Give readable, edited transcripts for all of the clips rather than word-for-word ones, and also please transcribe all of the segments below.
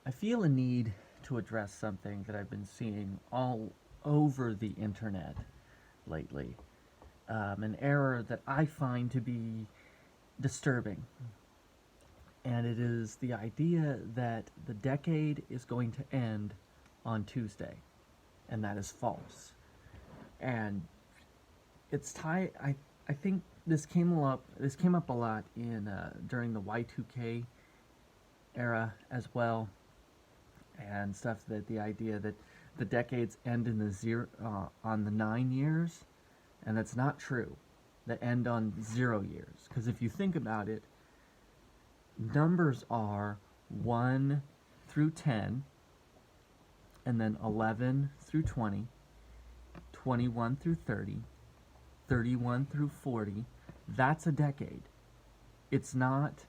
I feel a need to address something that I've been seeing all over the internet lately. An error that I find to be disturbing. And it is the idea that the decade is going to end on Tuesday. And that is false. And it's I think this came up a lot in during the Y2K era as well, and stuff, that the idea that the decades end in the on the 9 years, and that's not true. That end on 0 years, because if you think about it, numbers are 1 through 10, and then 11 through 20, 21 through 30, 31 through 40. That's a decade. It's not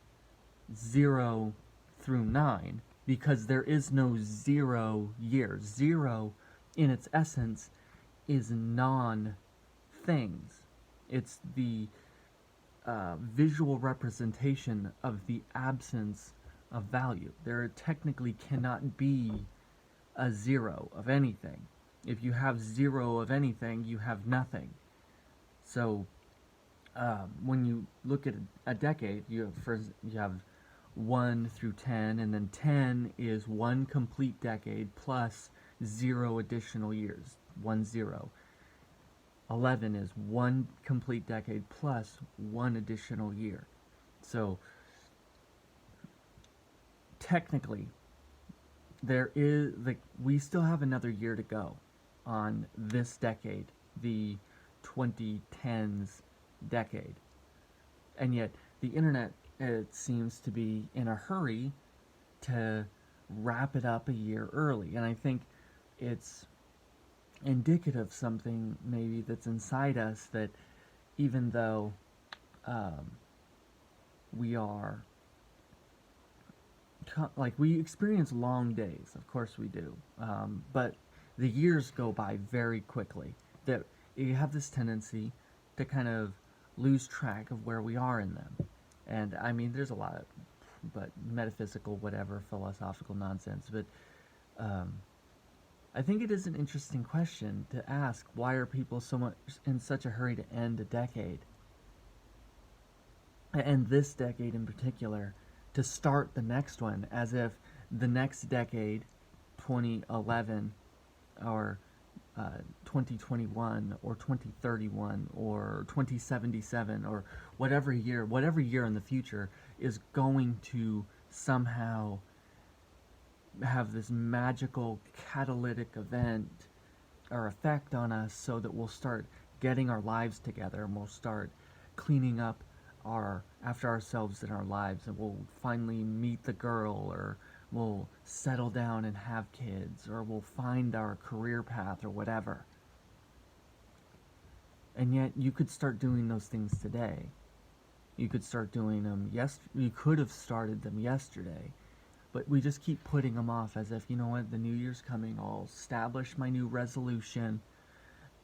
0 through 9, because there is no 0 years. 0, in its essence, is non-things. It's the visual representation of the absence of value. There technically cannot be a 0 of anything. If you have 0 of anything, you have nothing. So when you look at a decade, you have 1 through 10, and then 10 is one complete decade plus 0 additional years, 1 0. 11 is one complete decade plus one additional year. So technically, we still have another year to go on this decade, the 2010s decade. And yet the internet, it seems to be in a hurry to wrap it up a year early. And I think it's indicative of something maybe that's inside us, that even though we are we experience long days, of course we do, but the years go by very quickly, that you have this tendency to kind of lose track of where we are in them. And I mean, there's a lot of metaphysical, whatever, philosophical nonsense, but I think it is an interesting question to ask: why are people in such a hurry to end a decade, and this decade in particular, to start the next one, as if the next decade, 2011 or 2021 or 2031 or 2077 or whatever year in the future is going to somehow have this magical catalytic event or effect on us, so that we'll start getting our lives together, and we'll start cleaning up after ourselves in our lives, and we'll finally meet the girl, or we'll settle down and have kids, or we'll find our career path, or whatever. And yet you could start doing those things today. You could start doing them you could have started them yesterday, but we just keep putting them off, as if, you know what, the new year's coming, I'll establish my new resolution,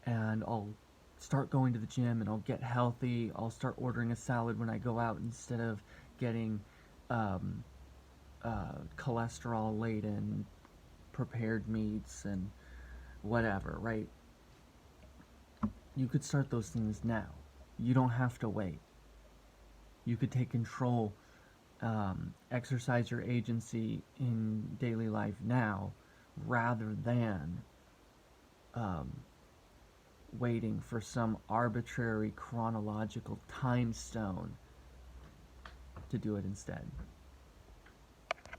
and I'll start going to the gym, and I'll get healthy, I'll start ordering a salad when I go out instead of getting cholesterol-laden prepared meats and whatever, right? You could start those things now. You don't have to wait. You could take control, exercise your agency in daily life now, rather than waiting for some arbitrary chronological time stone to do it instead.